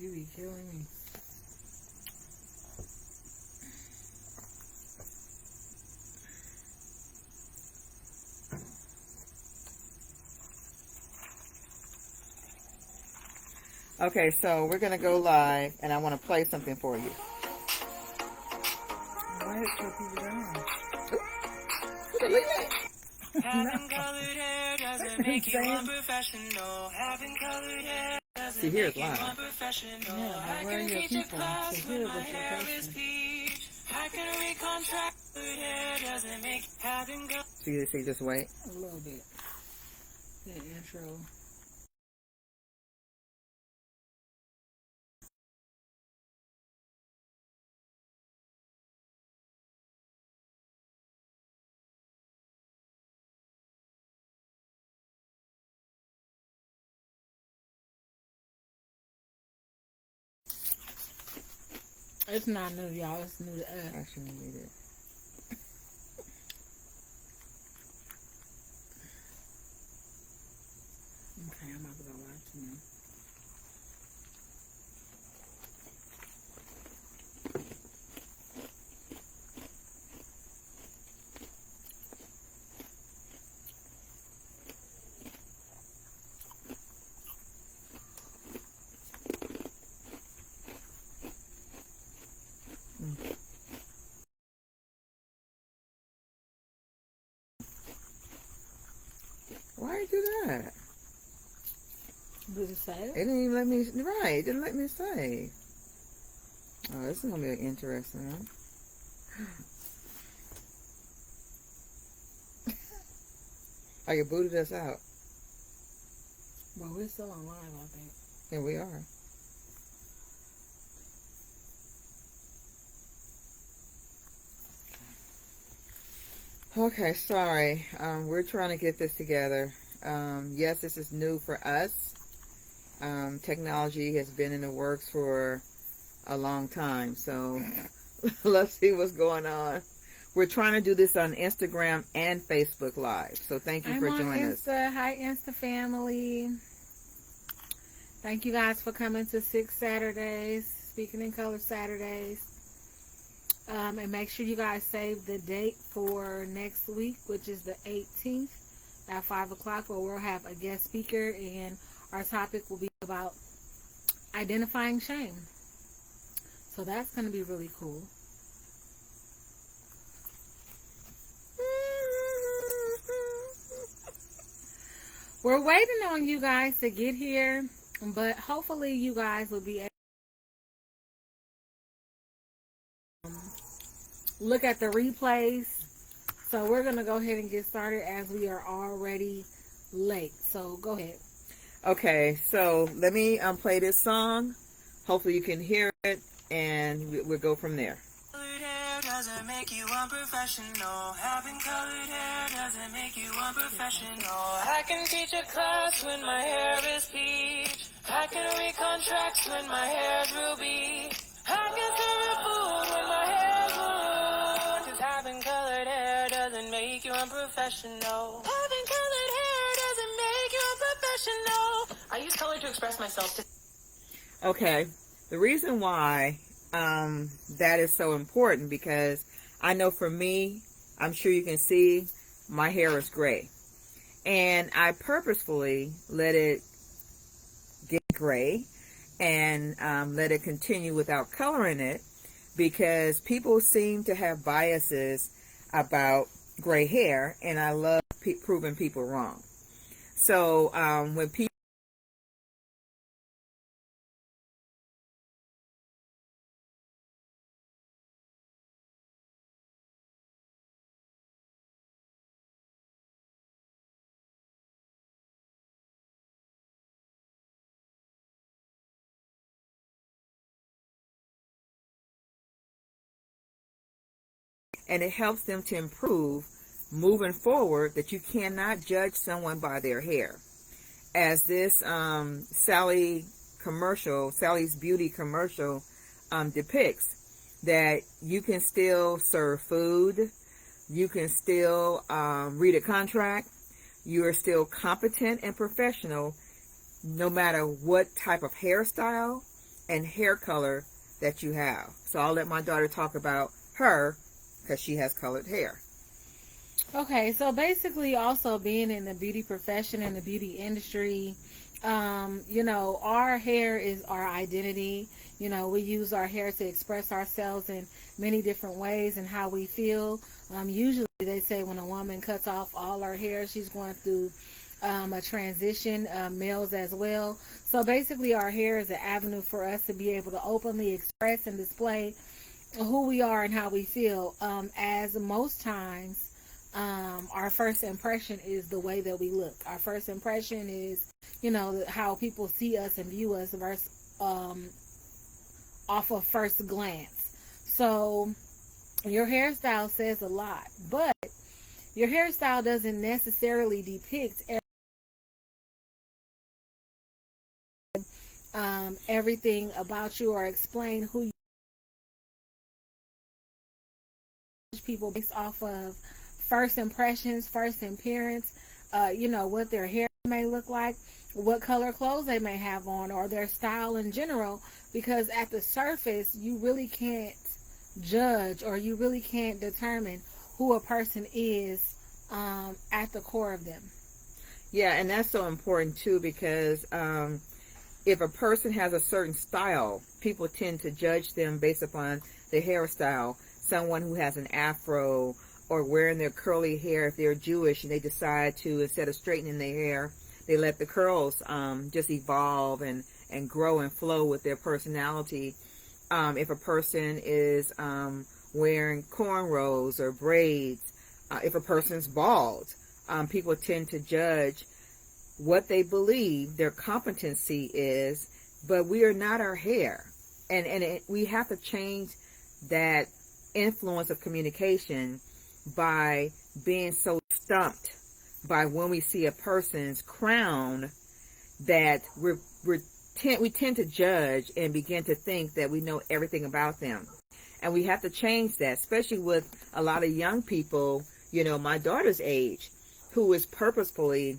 You be killing me. Okay, so we're going to go live, and I want to play something for you. Why is so people down? Having colored hair doesn't make you unprofessional. Having colored hair doesn't make you unprofessional. Yeah, I where are can your teach a people class to when hear my what you're hair is posting? peach. I can recontract colored hair doesn't make having colored. See, just wait. A little bit. The intro. It's not new, y'all. It's new to us. I shouldn't read it. Okay, I'm about to go watch now. Why did you do that? Did it say It it? didn't even let me, right, it didn't let me say. Oh, this is going to be interesting, huh? Oh, you booted us out. Well, we're still on live, I think. Here we are. Okay, sorry. We're trying to get this together. Yes, this is new for us. Technology has been in the works for a long time, so let's see what's going on. We're trying to do this on Instagram and Facebook Live, so thank you for joining us. Hi, Insta family. Thank you guys for coming to 6 Saturdays, Speaking in Color Saturdays. And make sure you guys save the date for next week, which is the 18th at 5 o'clock, where we'll have a guest speaker, and our topic will be about identifying shame. So that's going to be really cool. We're waiting on you guys to get here, but hopefully you guys will be able to look at the replays. So we're going to go ahead and get started as we are already late. So go ahead. Okay, so let me play this song. Hopefully you can hear it, and we'll go from there. Colored hair doesn't make you unprofessional. Having colored hair doesn't make you unprofessional. I can teach a class when my hair is peach. I can recontract when my hair's ruby. I can serve food when my hair's blue. 'Cause having colored hair doesn't make you unprofessional. Having colored hair doesn't make you unprofessional. I use color to express myself. Okay, the reason why that is so important, because I know for me, I'm sure you can see, my hair is gray. And I purposefully let it get gray and let it continue without coloring it, because people seem to have biases about gray hair, and I love proving people wrong. So when people and it helps them to improve moving forward, that you cannot judge someone by their hair. As this Sally's Beauty commercial depicts, that you can still serve food, you can still read a contract, you are still competent and professional no matter what type of hairstyle and hair color that you have. So I'll let my daughter talk about her because she has colored hair. Okay, so basically, also being in the beauty profession and the beauty industry, our hair is our identity. We use our hair to express ourselves in many different ways and how we feel. Usually, they say when a woman cuts off all her hair, she's going through a transition, males as well. So basically, our hair is an avenue for us to be able to openly express and display who we are and how we feel. As most times, our first impression is the way that we look. Our first impression is, how people see us and view us versus off of first glance. So your hairstyle says a lot, but your hairstyle doesn't necessarily depict everything about you or explain who you are. People based off of first impressions, first appearance, what their hair may look like, what color clothes they may have on, or their style in general, because at the surface, you really can't judge or you really can't determine who a person is at the core of them. Yeah, and that's so important too because if a person has a certain style, people tend to judge them based upon their hairstyle. Someone who has an afro or wearing their curly hair, if they're Jewish and they decide to, instead of straightening their hair, they let the curls just evolve and grow and flow with their personality. If a person is wearing cornrows or braids, if a person's bald, people tend to judge what they believe their competency is, but we are not our hair. And we have to change that influence of communication by being so stumped by when we see a person's crown that we tend to judge and begin to think that we know everything about them. And we have to change that, especially with a lot of young people, my daughter's age, who is purposefully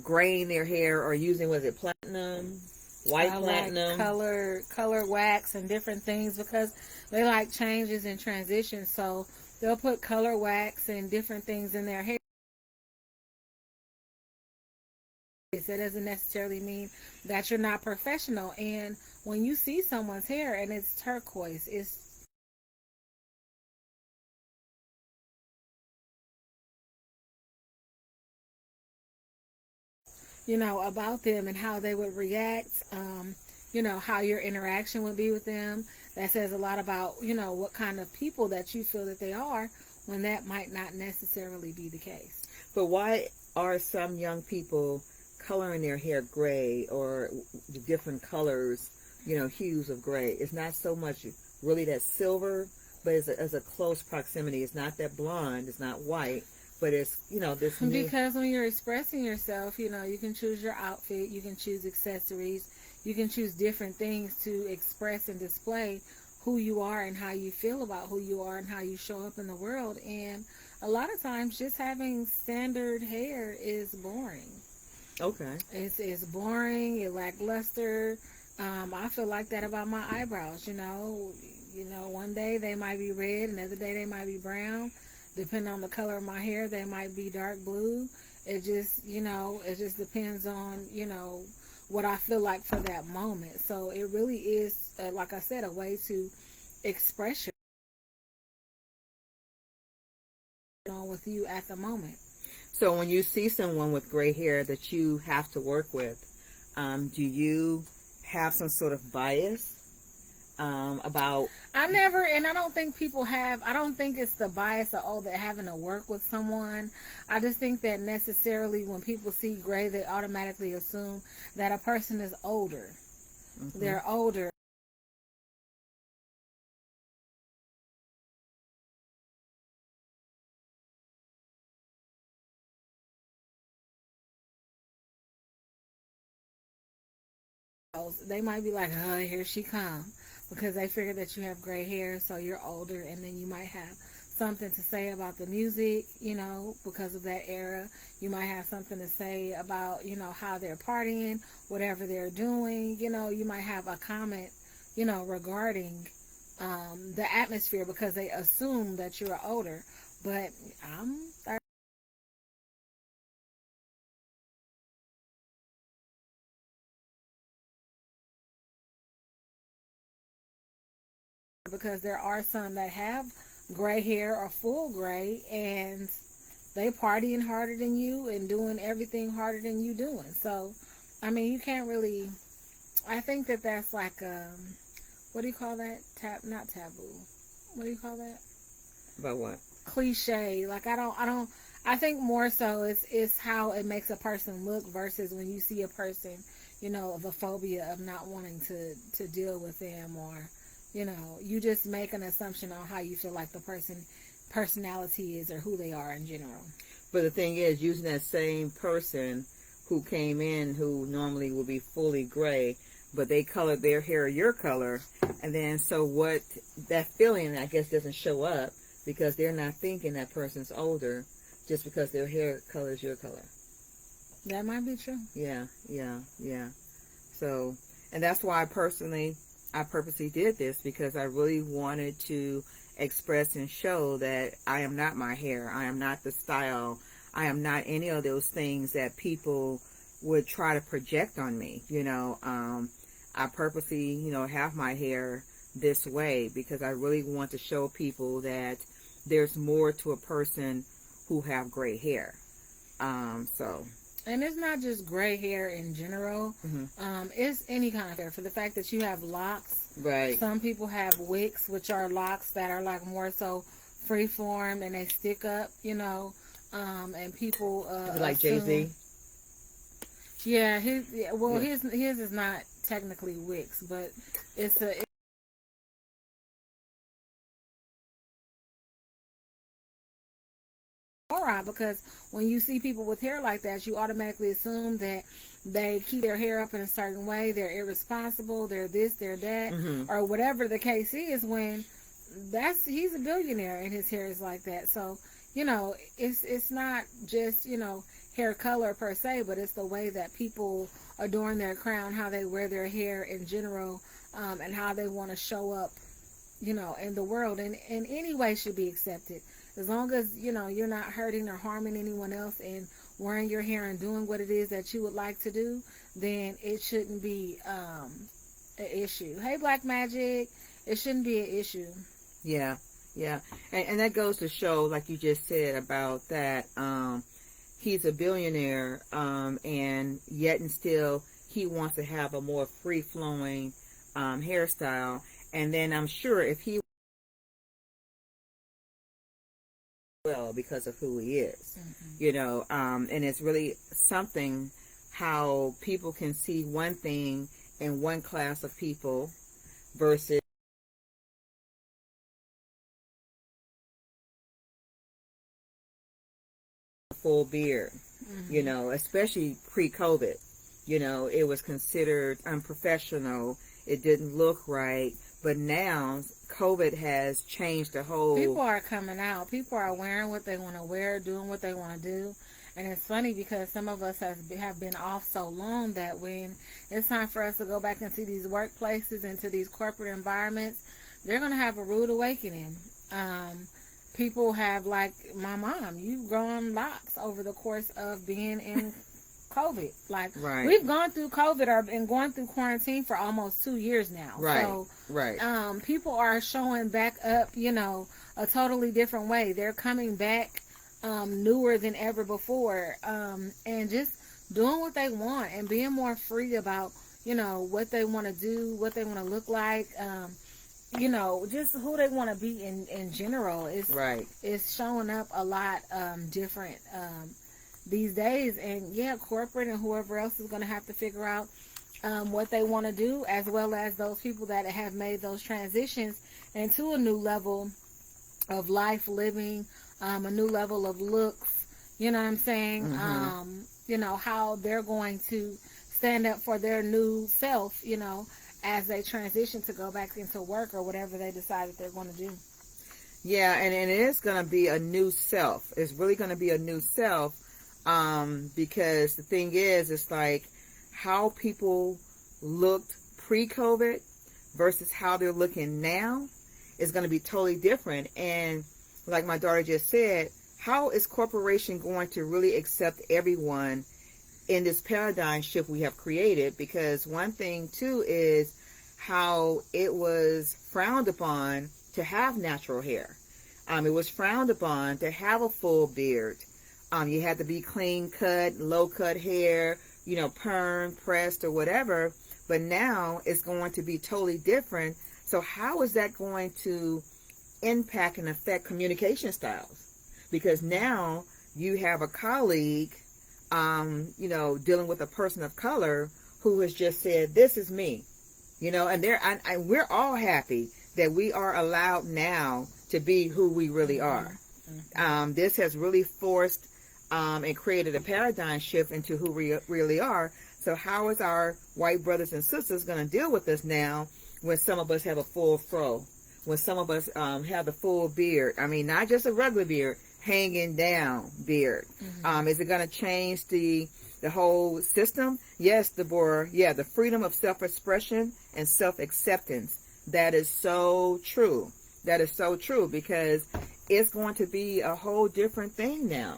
graying their hair or using, was it platinum? White platinum. Like color wax and different things because they like changes and transitions. So they'll put color wax and different things in their hair. That doesn't necessarily mean that you're not professional. And when you see someone's hair and it's turquoise, it's about them and how they would react, how your interaction would be with them. That says a lot about, what kind of people that you feel that they are when that might not necessarily be the case. But why are some young people coloring their hair gray or the different colors, hues of gray? It's not so much really that silver, but it's a close proximity. It's not that blonde. It's not white. But it's, this new... Because when you're expressing yourself, you can choose your outfit, you can choose accessories, you can choose different things to express and display who you are and how you feel about who you are and how you show up in the world. And a lot of times just having standard hair is boring. Okay. It's boring, it's lackluster. I feel like that about my eyebrows, one day they might be red, another day they might be brown. Depending on the color of my hair, they might be dark blue. It just, it just depends on, what I feel like for that moment. So it really is, like I said, a way to express yourself with you at the moment. So when you see someone with gray hair that you have to work with, do you have some sort of bias about... I never, and I don't think people have, I don't think it's the bias of, they're having to work with someone. I just think that necessarily when people see gray, they automatically assume that a person is older. Mm-hmm. They're older. They might be like, oh, here she comes. Because they figure that you have gray hair, so you're older, and then you might have something to say about the music, you know, because of that era. You might have something to say about, you know, how they're partying, whatever they're doing. You know, you might have a comment, you know, regarding the atmosphere because they assume that you're older. But I'm 30 because there are some that have gray hair or full gray, and they partying harder than you and doing everything harder than you doing. So, I mean, you can't really. I think that that's like what do you call that? Not taboo. What do you call that? About what? Cliche. Like I don't. I think more so it's how it makes a person look versus when you see a person, you know, of a phobia of not wanting to deal with them, or, you know, you just make an assumption on how you feel like the personality is or who they are in general. But the thing is, using that same person who came in, who normally would be fully gray, but they colored their hair your color, and then so what, that feeling, I guess, doesn't show up because they're not thinking that person's older just because their hair color is your color. That might be true. Yeah. So, and that's why I purposely did this, because I really wanted to express and show that I am not my hair. I am not the style. I am not any of those things that people would try to project on me. You know, I purposely, you know, have my hair this way because I really want to show people that there's more to a person who have gray hair. So. And it's not just gray hair in general. Mm-hmm. It's any kind of hair. For the fact that you have locks. Right. Some people have wicks, which are locks that are like more so free form and they stick up, you know. And people like Jay-Z. Yeah, his is not technically wicks, but it's alright, because when you see people with hair like that, you automatically assume that they keep their hair up in a certain way, they're irresponsible, they're this, they're that, or whatever the case is, when he's a billionaire and his hair is like that. So, you know, it's not just, you know, hair color per se, but it's the way that people adorn their crown, how they wear their hair in general, and how they want to show up, you know, in the world. And in any way should be accepted. As long as, you know, you're not hurting or harming anyone else and wearing your hair and doing what it is that you would like to do, then it shouldn't be an issue. Hey, Black Magic, it shouldn't be an issue. Yeah. And that goes to show, like you just said about that, he's a billionaire, and yet and still he wants to have a more free-flowing hairstyle. And then I'm sure if he because of who he is, you know, and it's really something how people can see one thing in one class of people versus a full beard, you know, especially pre-COVID. You know, it was considered unprofessional. It didn't look right. But now COVID has changed the whole. People are coming out. People are wearing what they want to wear, doing what they want to do. And it's funny because some of us have been off so long that when it's time for us to go back into these workplaces, into these corporate environments, they're going to have a rude awakening. People have, like my mom, you've grown locks over the course of being in COVID. Like, right. We've gone through COVID or been going through quarantine for almost 2 years now. Right. So, right. People are showing back up, you know, a totally different way. They're coming back newer than ever before, and just doing what they want and being more free about, you know, what they want to do, what they want to look like, you know, just who they want to be in general. It's showing up a lot different these days. And yeah, corporate and whoever else is going to have to figure out what they want to do, as well as those people that have made those transitions into a new level of life living, a new level of looks, you know what I'm saying? You know, how they're going to stand up for their new self, you know, as they transition to go back into work or whatever they decide that they're going to do. Yeah, and it is going to be a new self. It's really going to be a new self, because the thing is, it's like how people looked pre-COVID versus how they're looking now is going to be totally different. And like my daughter just said, how is corporation going to really accept everyone in this paradigm shift we have created? Because one thing too is how it was frowned upon to have natural hair. It was frowned upon to have a full beard. You had to be clean cut, low cut hair, perm, pressed or whatever. But now it's going to be totally different. So how is that going to impact and affect communication styles? Because now you have a colleague, dealing with a person of color who has just said, this is me, and we're all happy that we are allowed now to be who we really are. This has really forced and created a paradigm shift into who we really are. So how is our white brothers and sisters going to deal with us now when some of us have a full fro, when some of us have the full beard? I mean, not just a regular beard, hanging down beard. Is it going to change the whole system? Yes, Deborah. Yeah, the freedom of self-expression and self-acceptance. That is so true. That is so true, because it's going to be a whole different thing now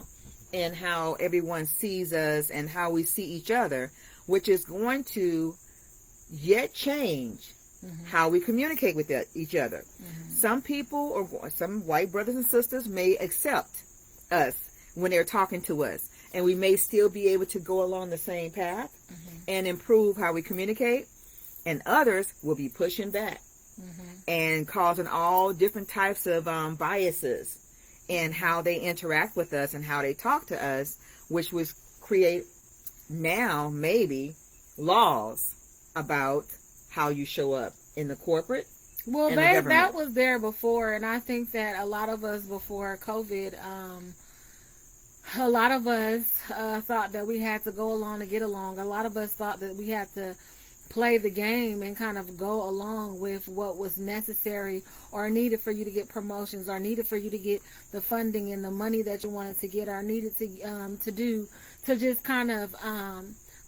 in how everyone sees us and how we see each other, which is going to yet change how we communicate with each other. Some people, or some white brothers and sisters, may accept us when they're talking to us, and we may still be able to go along the same path and improve how we communicate, and others will be pushing back and causing all different types of biases in how they interact with us and how they talk to us, which would create now maybe laws about how you show up in the corporate. Well, that was there before, and I think that a lot of us before COVID, a lot of us thought that we had to go along to get along. A lot of us thought that we had to play the game and kind of go along with what was necessary or needed for you to get promotions, or needed for you to get the funding and the money that you wanted to get, or needed to just kind of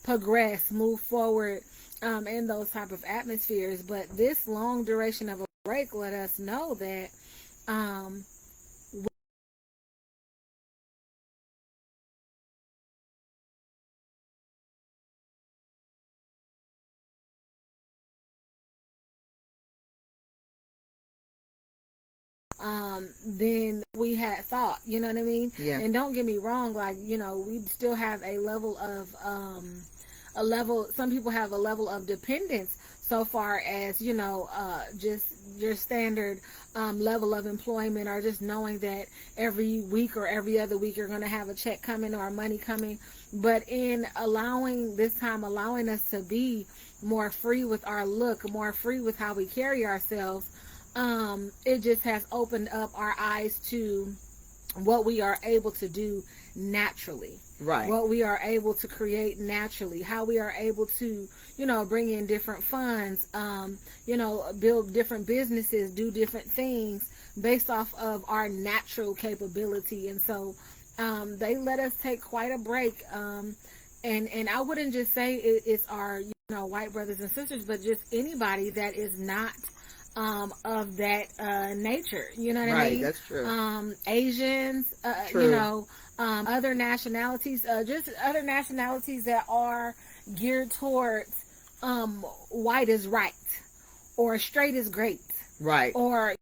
progress, move forward in those type of atmospheres. But this long duration of a break let us know that than we had thought, you know what I mean? Yeah. And don't get me wrong, like, we still have a level of some people have a level of dependence so far as, just your standard level of employment, or just knowing that every week or every other week you're going to have a check coming or money coming. But in allowing us to be more free with our look, more free with how we carry ourselves, it just has opened up our eyes to what we are able to do naturally. Right. What we are able to create naturally, how we are able to, bring in different funds, build different businesses, do different things based off of our natural capability. And so they let us take quite a break. And I wouldn't just say it's our, white brothers and sisters, but just anybody that is not of that nature, you know what I mean? Right, that's true. Asians, True. Other nationalities, just other nationalities that are geared towards white is right, or straight is great, Right. or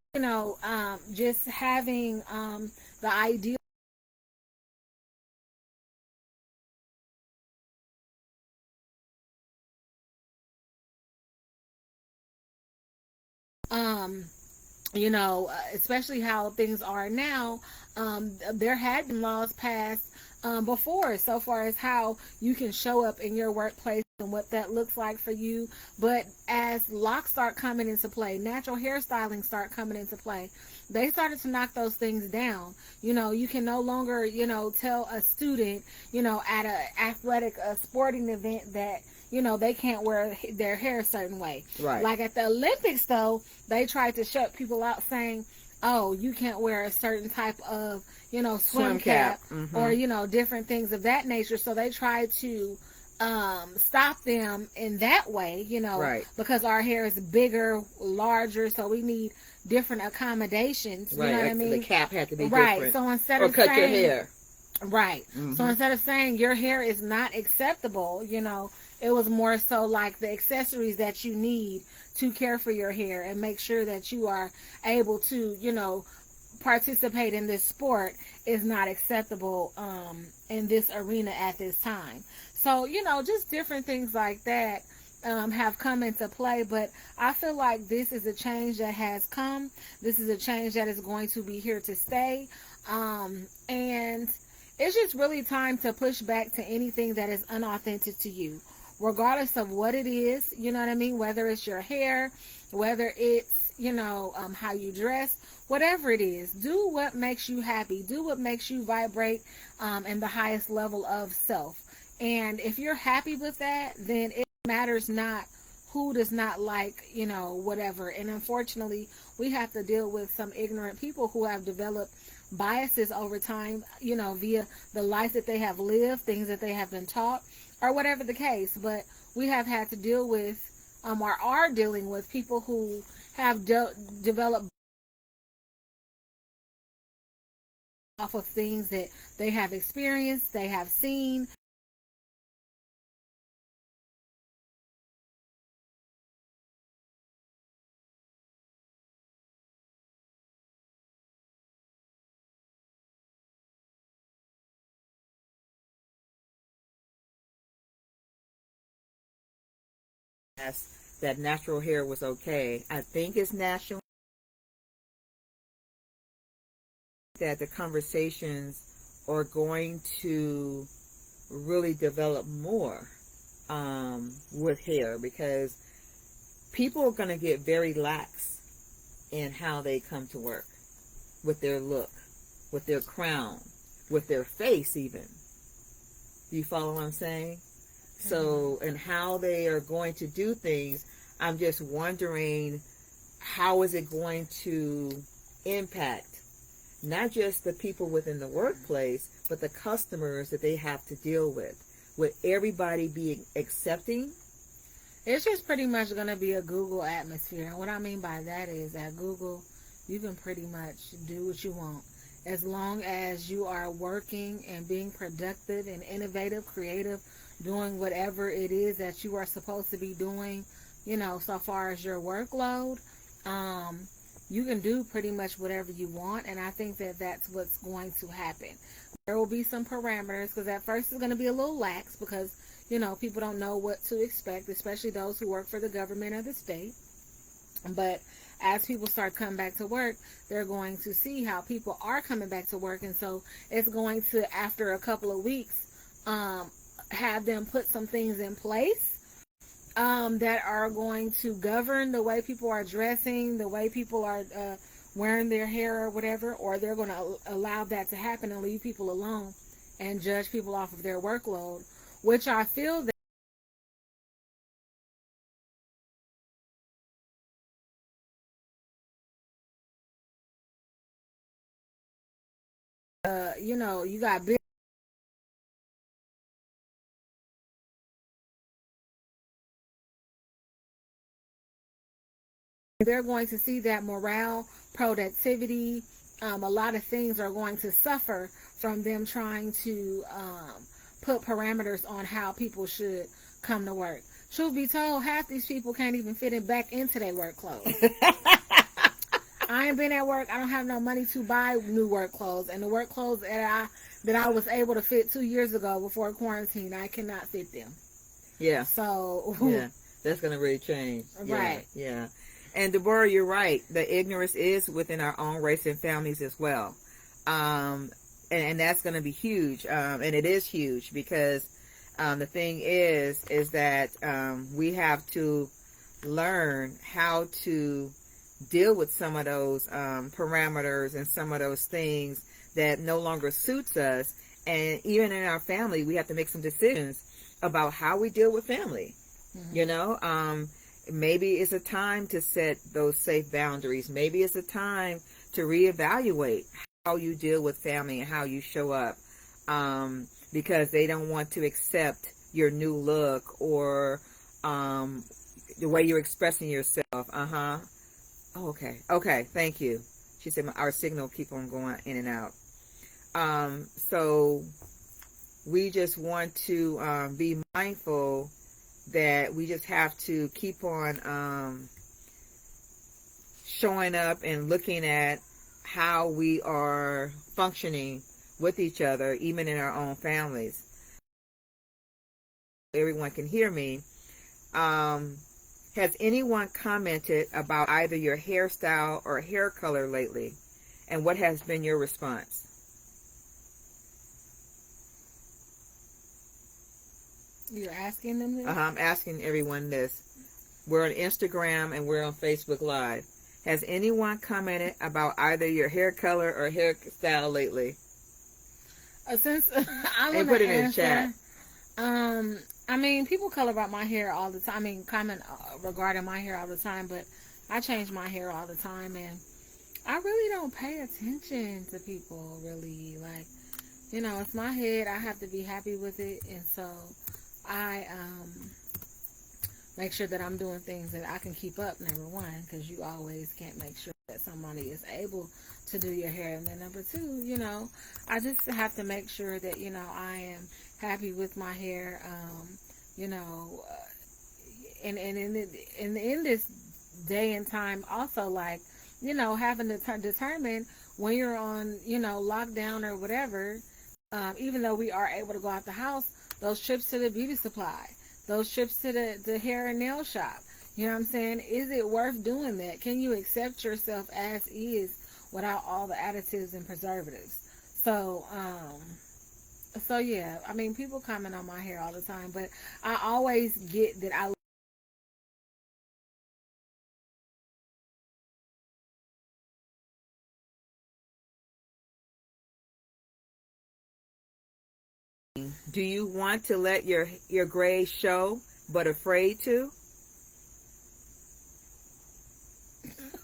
just having the ideal. Especially how things are now, there had been laws passed before, so far as how you can show up in your workplace and what that looks like for you. But as locks start coming into play, natural hairstyling start coming into play, they started to knock those things down. You can no longer, tell a student, at a athletic, sporting event that, they can't wear their hair a certain way. Right. Like at the Olympics, though, they tried to shut people out saying, oh, you can't wear a certain type of, swim Swim cap. cap, Mm-hmm. or, different things of that nature. So they try to stop them in that way, Right. because our hair is bigger, larger, so we need different accommodations. Right. You know what I Like mean? the cap had to be Right. different. So instead Or of cut your saying, hair. right. Mm-hmm. So instead of saying your hair is not acceptable, it was more so like the accessories that you need to care for your hair and make sure that you are able to, participate in this sport is not acceptable in this arena at this time. So, just different things like that have come into play. But I feel like this is a change that has come. This is a change that is going to be here to stay. And it's just really time to push back to anything that is unauthentic to you, regardless of what it is, you know what I mean? Whether it's your hair, whether it's, how you dress, whatever it is, do what makes you happy. Do what makes you vibrate in the highest level of self. And if you're happy with that, then it matters not who does not like, whatever. And unfortunately, we have to deal with some ignorant people who have developed biases over time, via the life that they have lived, things that they have been taught, or whatever the case. But we have had to deal with, or are dealing with, people who have developed off of things that they have experienced, they have seen. That natural hair was okay. I think it's natural that the conversations are going to really develop more with hair, because people are going to get very lax in how they come to work, with their look, with their crown, with their face even. Do you follow what I'm saying? So, and how they are going to do things, I'm just wondering, how is it going to impact not just the people within the workplace, but the customers that they have to deal with? Would everybody be accepting? It's just pretty much going to be a Google atmosphere. And what I mean by that is, at Google, you can pretty much do what you want. As long as you are working and being productive and innovative, creative, doing whatever it is that you are supposed to be doing, so far as your workload, you can do pretty much whatever you want. And I think that that's what's going to happen. There will be some parameters, because at first it's going to be a little lax, because people don't know what to expect, especially those who work for the government or the state. But as people start coming back to work, they're going to see how people are coming back to work. And so it's going to, after a couple of weeks, have them put some things in place that are going to govern the way people are dressing, the way people are wearing their hair or whatever, or they're going to allow that to happen and leave people alone and judge people off of their workload, which I feel that you got big. They're going to see that morale, productivity, a lot of things are going to suffer from them trying to put parameters on how people should come to work. Truth be told, half these people can't even fit it back into their work clothes. I ain't been at work. I don't have no money to buy new work clothes, and the work clothes that I was able to fit 2 years ago before quarantine, I cannot fit them. Yeah. So yeah, that's going to really change. Right. Yeah. And Deborah, you're right. The ignorance is within our own race and families as well. And that's going to be huge. And it is huge, because the thing is that we have to learn how to deal with some of those parameters and some of those things that no longer suits us. And even in our family, we have to make some decisions about how we deal with family. Mm-hmm. Maybe it's a time to set those safe boundaries. Maybe it's a time to reevaluate how you deal with family and how you show up, because they don't want to accept your new look or the way you're expressing yourself. Oh, okay, thank you. She said our signal keep on going in and out. So we just want to be mindful that we just have to keep on showing up and looking at how we are functioning with each other, even in our own families. Everyone can hear me. Has anyone commented about either your hairstyle or hair color lately? And what has been your response? You're asking them this? I'm asking everyone this. We're on Instagram and we're on Facebook Live. Has anyone commented about either your hair color or hairstyle lately? Since I And want put to it in the answer, chat. I mean, people color about my hair all the time. I mean, comment regarding my hair all the time, but I change my hair all the time, and I really don't pay attention to people, really. Like, you know, it's my head. I have to be happy with it, and so I make sure that I'm doing things that I can keep up, number one, because you always can't make sure that somebody is able to do your hair. And then number two, you know, I just have to make sure that, you know, I am happy with my hair, you know, and in this day and time also, like, you know, having to determine when you're on, you know, lockdown or whatever, even though we are able to go out the house, those trips to the beauty supply, those trips to the hair and nail shop, you know what I'm saying? Is it worth doing that? Can you accept yourself as is without all the additives and preservatives? So yeah, I mean, people comment on my hair all the time, but I always get that I Do you want to let your gray show, but afraid to?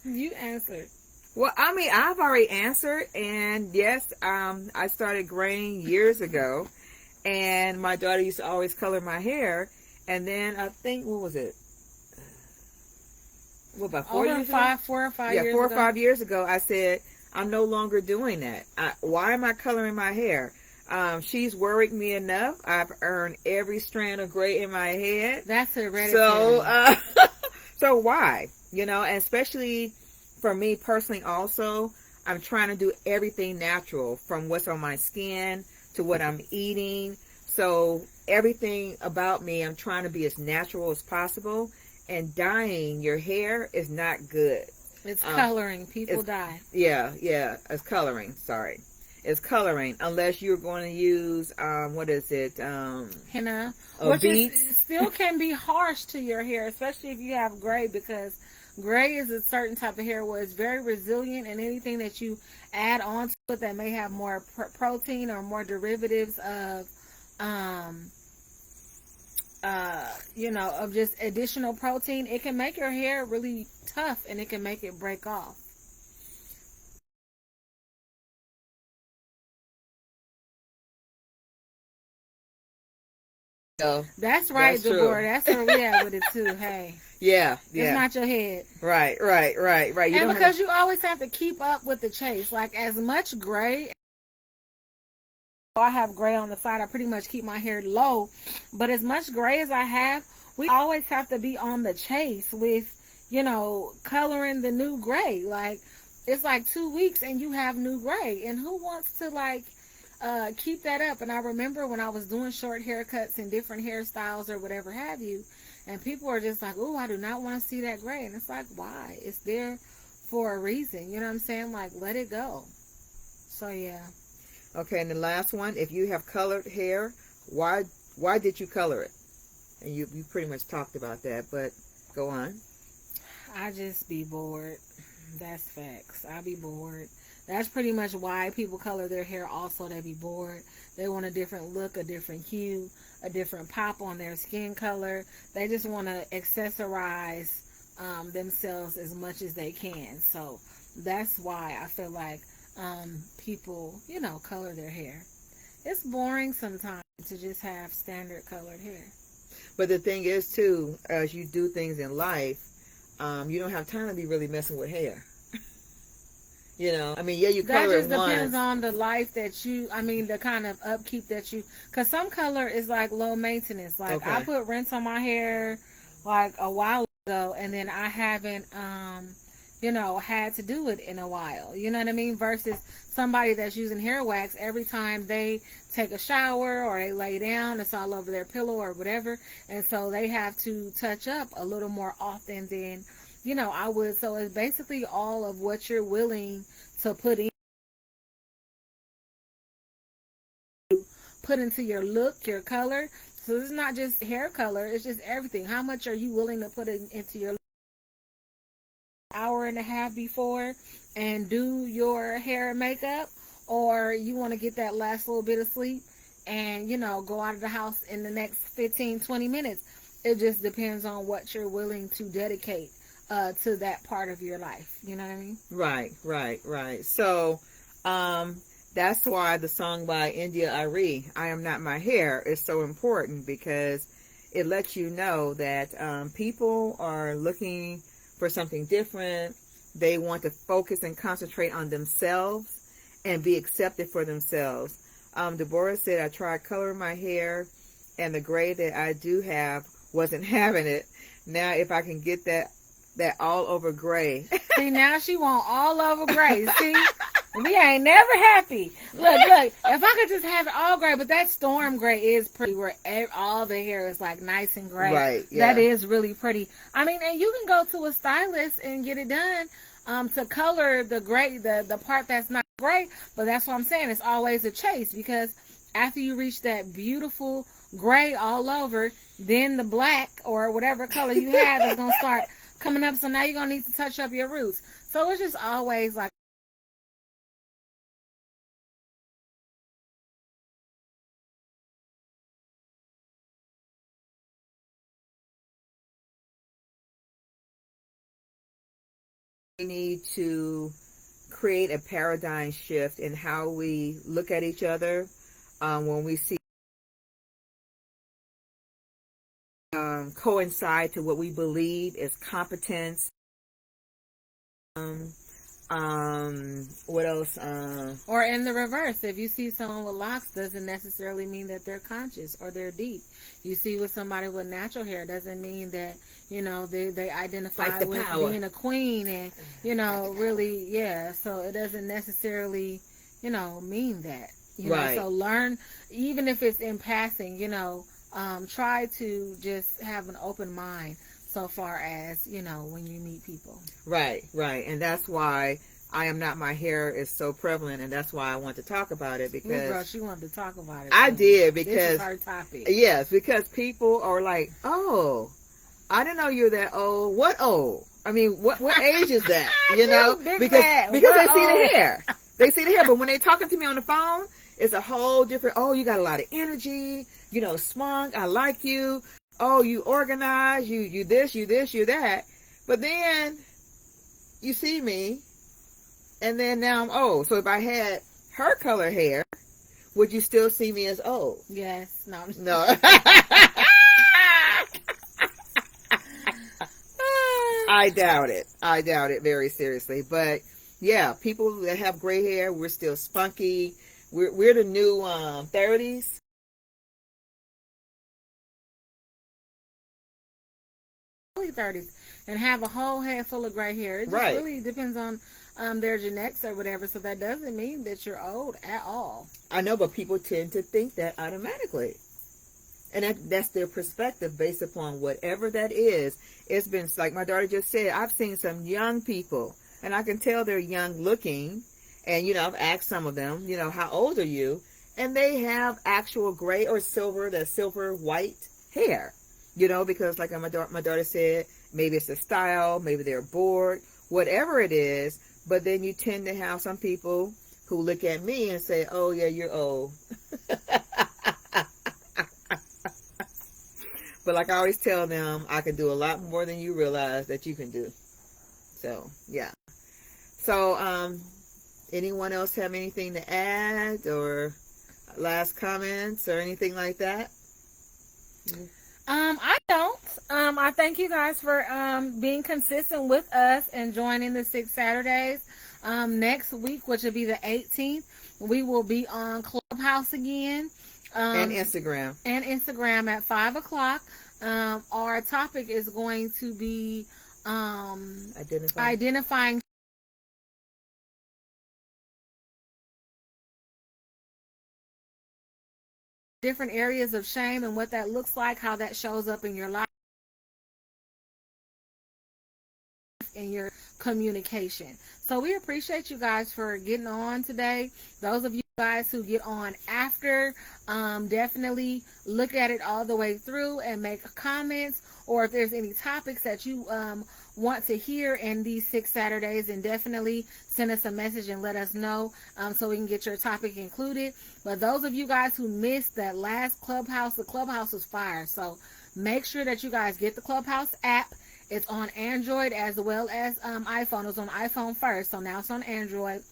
You answered. Well, I mean, I've already answered, and yes, I started graying years ago, and my daughter used to always color my hair, and then I think, what was it? What, about 4 years ago? 4 or 5 Yeah, years 4 or ago. 5 years ago, I said, I'm no longer doing that. Why am I coloring my hair? She's worried me enough. I've earned every strand of gray in my head. That's hereditary. So, so why? You know, and especially for me personally also, I'm trying to do everything natural, from what's on my skin to what I'm eating. So everything about me, I'm trying to be as natural as possible. And dyeing your hair is not good. It's coloring. People die. Yeah, it's coloring. Sorry. It's coloring, unless you're going to use, what is it? Henna. Which B.E.S.T. still can be harsh to your hair, especially if you have gray, because gray is a certain type of hair where it's very resilient, and anything that you add on to it that may have more protein or more derivatives of, you know, of just additional protein, it can make your hair really tough, and it can make it break off. So That's right, that's Deborah. true. That's where we at with it too. Hey, Yeah. it's not your head. Right. You And don't because you always have to keep up with the chase. Like, as much gray, I have gray on the side. I pretty much keep my hair low. But as much gray as I have, we always have to be on the chase with, you know, coloring the new gray. Like, it's like 2 weeks and you have new gray. And who wants to, like, keep that up? And I remember when I was doing short haircuts and different hairstyles or whatever have you, and people are just like, oh, I do not want to see that gray. And it's like, why? It's there for a reason. You know what I'm saying? Like, let it go. So, yeah. Okay, and the last one, if you have colored hair, why did you color it? And you pretty much talked about that, but go on. I just be bored. That's facts. I be bored. That's pretty much why people color their hair also. They be bored. They want a different look, a different hue, a different pop on their skin color. They just want to accessorize themselves as much as they can. So that's why I feel like people, color their hair. It's boring sometimes to just have standard colored hair. But the thing is, too, as you do things in life, you don't have time to be really messing with hair. I mean, yeah, you color it once. That just depends on the life that the kind of upkeep that you, because some color is like low maintenance. Like, Okay. I put rinse on my hair like a while ago, and then I haven't, had to do it in a while. You know what I mean? Versus somebody that's using hair wax every time they take a shower or they lay down, it's all over their pillow or whatever. And so they have to touch up a little more often than I would. So it's basically all of what you're willing to put into your look, your color. So it's not just hair color, it's just everything. How much are you willing to put into your hour and a half before and do your hair and makeup, or you want to get that last little bit of sleep and go out of the house in the next 15-20 minutes. It just depends on what you're willing to dedicate to that part of your life. You know what I mean? Right. So, that's why the song by India Ari, I Am Not My Hair, is so important, because it lets you know that people are looking for something different. They want to focus and concentrate on themselves and be accepted for themselves. Deborah said, I tried coloring my hair, and the gray that I do have wasn't having it. Now, if I can get that all over gray. See, now she want all over gray. See, we ain't never happy. Look, if I could just have it all gray, but that storm gray is pretty, where all the hair is like nice and gray. Right, yeah. That is really pretty. I mean, and you can go to a stylist and get it done to color the gray, the part that's not gray. But that's what I'm saying. It's always a chase, because after you reach that beautiful gray all over, then the black or whatever color you have is going to start coming up. So now you're going to need to touch up your roots. So it's just always like, we need to create a paradigm shift in how we look at each other when we see coincide to what we believe is competence. What else? Or in the reverse, if you see someone with locks, doesn't necessarily mean that they're conscious or they're deep. You see with somebody with natural hair, doesn't mean that they identify with power. being a queen, and really, yeah. So it doesn't necessarily mean that. Right. So learn, even if it's in passing, try to just have an open mind so far as when you meet people. Right, and that's why I Am Not My Hair is so prevalent, and that's why I want to talk about it, because Ooh, girl, she wanted to talk about it. I did, because this is her topic. Yes, because people are like, oh, I didn't know you're that old. What old? I mean, what age is that? Because they see the hair. They see the hair, but when they're talking to me on the phone, it's a whole different. Oh, you got a lot of energy. Smug. I like you. Oh, you organize. You this, you that. But then you see me, and then now I'm old. So if I had her color hair, would you still see me as old? Yes. No. I doubt it very seriously. But yeah, people that have gray hair, we're still spunky. We're the new 30s. Early 30s, and have a whole head full of gray hair. It just really depends on their genetics or whatever. So that doesn't mean that you're old at all. I know, but people tend to think that automatically. And that's their perspective based upon whatever that is. It's been, like my daughter just said, I've seen some young people, and I can tell they're young looking. And, I've asked some of them, how old are you? And they have actual gray or silver, the silver white hair, because like my daughter said, maybe it's a style, maybe they're bored, whatever it is. But then you tend to have some people who look at me and say, oh, yeah, you're old. But like I always tell them, I can do a lot more than you realize that you can do. So, yeah. So, anyone else have anything to add or last comments or anything like that? I don't. I thank you guys for being consistent with us and joining the 6 Saturdays. Next week, which will be the 18th, we will be on Clubhouse again. And Instagram. And Instagram at 5 o'clock. Our topic is going to be identifying different areas of shame and what that looks like, how that shows up in your life, in your communication. So we appreciate you guys for getting on today. Those of you guys who get on after, definitely look at it all the way through and make comments, or if there's any topics that you want to hear in these 6 Saturdays, then definitely send us a message and let us know, so we can get your topic included. But those of you guys who missed that last Clubhouse, the Clubhouse was fire. So make sure that you guys get the Clubhouse app. It's on Android as well as iPhone. It was on iPhone first, so now it's on Android.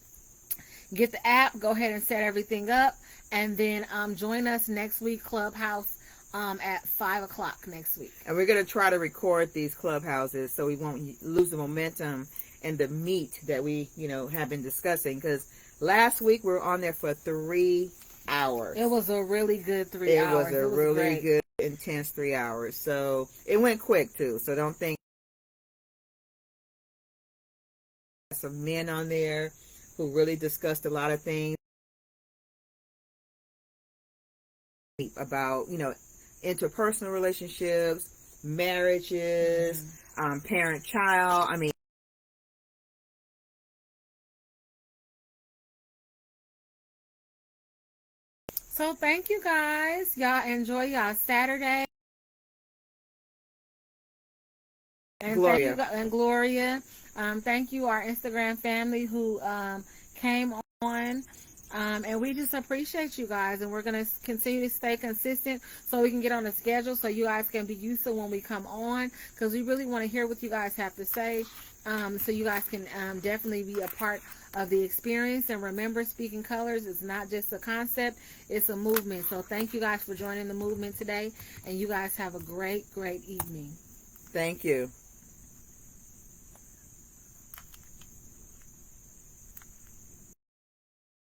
Get the app, go ahead and set everything up, and then join us next week, Clubhouse, at 5 o'clock next week. And we're going to try to record these Clubhouses so we won't lose the momentum and the meat that we, have been discussing. Because last week we were on there for 3 hours. It was a really good 3 hours. It was a really good, intense 3 hours. So it went quick, too. So don't think. Some men on there who really discussed a lot of things about, interpersonal relationships, marriages, parent-child. I mean, so thank you guys. Y'all enjoy y'all Saturday. And Gloria. Gloria. Thank you, our Instagram family who came on. And we just appreciate you guys. And we're going to continue to stay consistent so we can get on a schedule so you guys can be used to when we come on. Because we really want to hear what you guys have to say. So you guys can definitely be a part of the experience. And remember, Speaking Colors is not just a concept. It's a movement. So thank you guys for joining the movement today. And you guys have a great, great evening. Thank you.